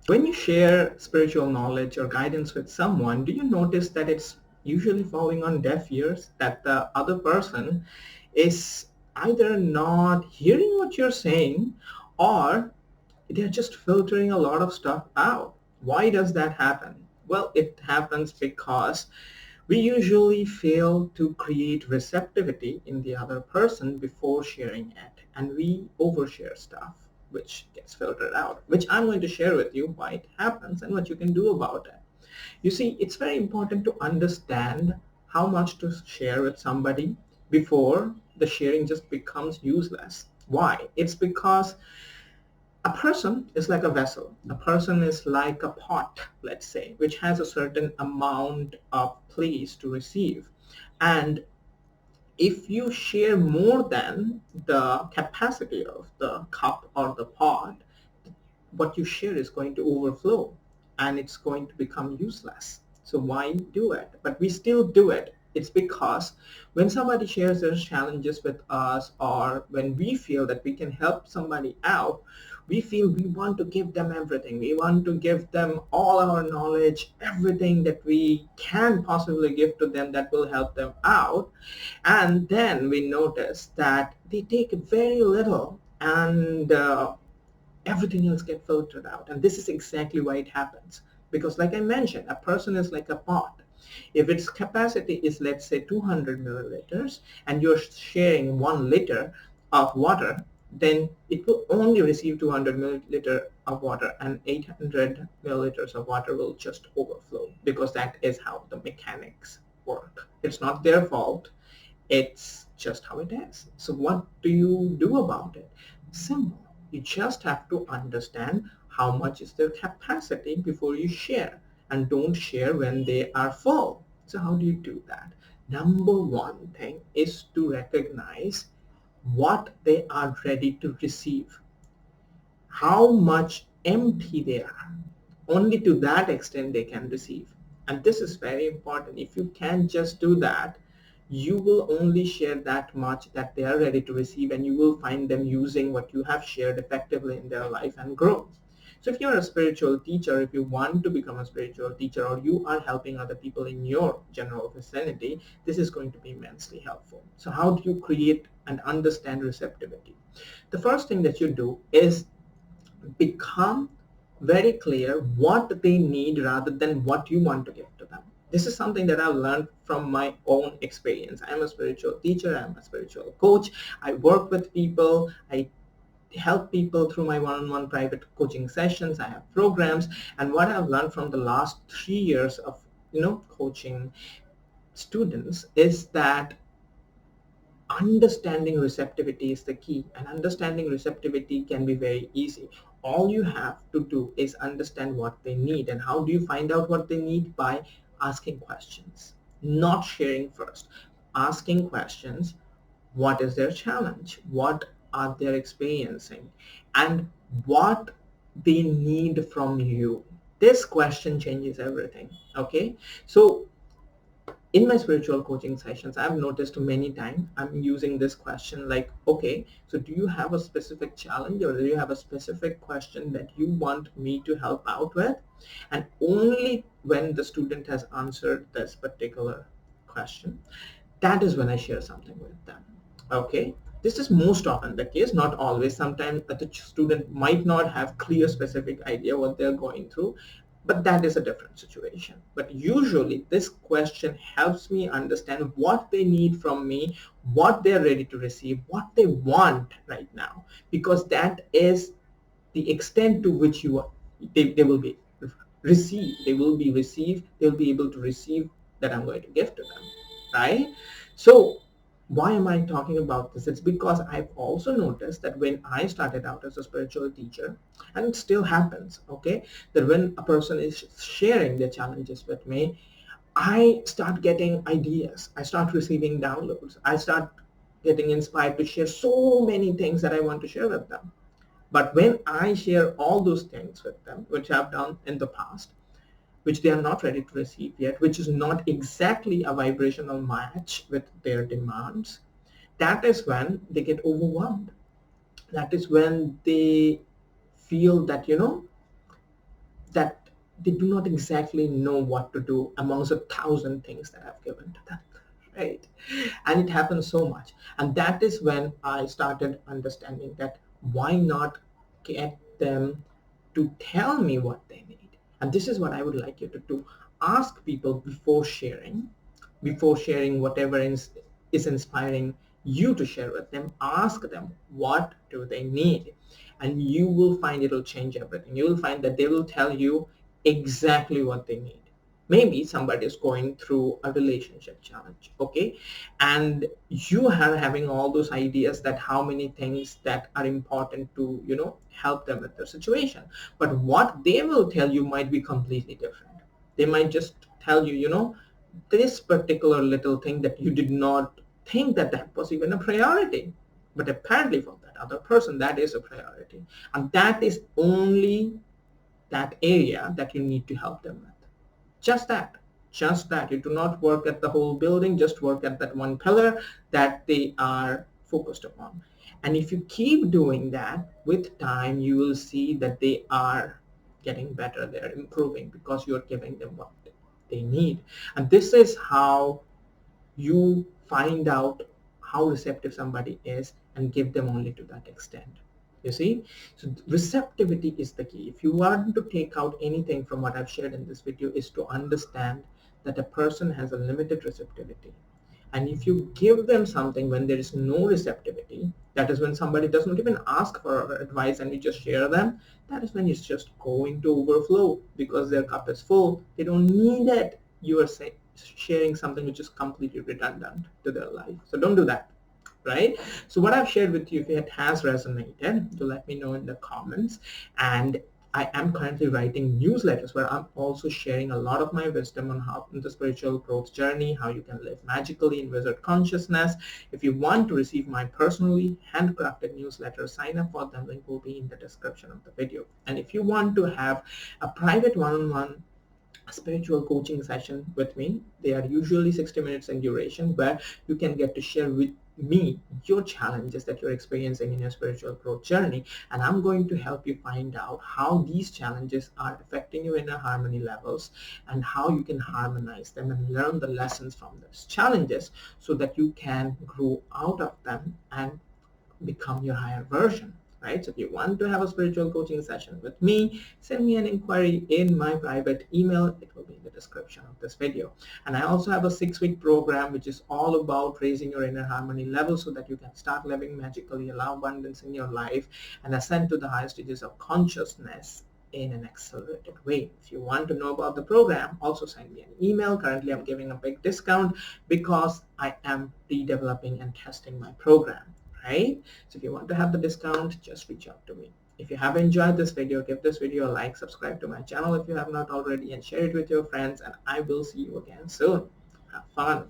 When you share spiritual knowledge or guidance with someone, do you notice that it's usually falling on deaf ears, that the other person is either not hearing what you're saying or they're just filtering a lot of stuff out? Why does that happen? Well, it happens because we usually fail to create receptivity in the other person before sharing it, and we overshare stuff, which gets filtered out, which I'm going to share with you why it happens and what you can do about it. You see, it's very important to understand how much to share with somebody before the sharing just becomes useless. Why? It's because a person is like a vessel. A person is like a pot, let's say, which has a certain amount of place to receive. And if you share more than the capacity of the cup or the pot, what you share is going to overflow and it's going to become useless. So why do it? But we still do it. It's because when somebody shares their challenges with us, or when we feel that we can help somebody out, we feel we want to give them everything. We want to give them all our knowledge, everything that we can possibly give to them that will help them out. And then we notice that they take very little, and everything else get filtered out. And this is exactly why it happens. Because like I mentioned, a person is like a pot. If its capacity is, let's say, 200 milliliters, and you're sharing 1 liter of water, then it will only receive 200 milliliter of water, and 800 milliliters of water will just overflow, because that is how the mechanics work. It's not their fault. It's just how it is. So what do you do about it? Simple. You just have to understand how much is their capacity before you share, and don't share when they are full. So how do you do that? Number one thing is to recognize what they are ready to receive, how much empty they are. Only to that extent they can receive. And this is very important. If you can just do that, you will only share that much that they are ready to receive, and you will find them using what you have shared effectively in their life and grow. So if you're a spiritual teacher, if you want to become a spiritual teacher, or you are helping other people in your general vicinity, this is going to be immensely helpful. So how do you create and understand receptivity? The first thing that you do is become very clear what they need rather than what you want to give to them. This is something that I've learned from my own experience. I'm a spiritual teacher, I'm a spiritual coach. I work with people, I help people through my one-on-one private coaching sessions. I have programs, and what I've learned from the last 3 years of coaching students is that understanding receptivity is the key, and understanding receptivity can be very easy. All you have to do is understand what they need. And how do you find out what they need? By asking questions, not sharing first. Asking questions. What is their challenge? What are they experiencing? And what they need from you? This question changes everything. Okay, so in my spiritual coaching sessions, I've noticed many times I'm using this question like, okay, so do you have a specific challenge, or do you have a specific question that you want me to help out with? And only when the student has answered this particular question, that is when I share something with them. Okay, this is most often the case, not always. Sometimes the student might not have clear specific idea what they're going through, but that is a different situation. But usually this question helps me understand what they need from me, what they're ready to receive, what they want right now, because that is the extent to which they will be received, they will be able to receive that I'm going to give to them, right? So why am I talking about this? It's because I've also noticed that when I started out as a spiritual teacher, and it still happens, okay, that when a person is sharing their challenges with me, I start getting ideas, I start receiving downloads, I start getting inspired to share so many things that I want to share with them. But when I share all those things with them, which I've done in the past, which they are not ready to receive yet, which is not exactly a vibrational match with their demands, that is when they get overwhelmed. That is when they feel that, that they do not exactly know what to do amongst 1,000 things that I've given to them, right? And it happens so much. And that is when I started understanding that why not get them to tell me what they need. And this is what I would like you to do. Ask people before sharing whatever is inspiring you to share with them. Ask them what do they need, and you will find it'll change everything. You will find that they will tell you exactly what they need. Maybe somebody is going through a relationship challenge, okay, and you are having all those ideas that how many things that are important to help them with their situation, but what they will tell you might be completely different. They might just tell you, this particular little thing that you did not think that that was even a priority, but apparently for that other person that is a priority, and that is only that area that you need to help them with. Just that. Just that. You do not work at the whole building, just work at that one pillar that they are focused upon. And if you keep doing that, with time, you will see that they are getting better, they're improving because you're giving them what they need. And this is how you find out how receptive somebody is and give them only to that extent. You see? So receptivity is the key. If you want to take out anything from what I've shared in this video, is to understand that a person has a limited receptivity. And if you give them something when there is no receptivity, that is when somebody does not even ask for advice and you just share them, that is when it's just going to overflow because their cup is full. They don't need it. You are sharing something which is completely redundant to their life. So don't do that. Right? So what I've shared with you, if it has resonated, do let me know in the comments. And I am currently writing newsletters where I'm also sharing a lot of my wisdom on how in the spiritual growth journey, how you can live magically in wizard consciousness. If you want to receive my personally handcrafted newsletter, sign up for them. Link will be in the description of the video. And if you want to have a private one-on-one spiritual coaching session with me, they are usually 60 minutes in duration, where you can get to share with me your challenges that you're experiencing in your spiritual growth journey, and I'm going to help you find out how these challenges are affecting your inner harmony levels and how you can harmonize them and learn the lessons from those challenges so that you can grow out of them and become your higher version, right? So if you want to have a spiritual coaching session with me, send me an inquiry in my private email. It will be in the description of this video. And I also have a 6-week program which is all about raising your inner harmony level so that you can start living magically, allow abundance in your life, and ascend to the higher stages of consciousness in an accelerated way. If you want to know about the program, also send me an email. Currently, I'm giving a big discount because I am redeveloping and testing my program, right? So if you want to have the discount, just reach out to me. If you have enjoyed this video, give this video a like, subscribe to my channel if you have not already, and share it with your friends, and I will see you again soon. Have fun.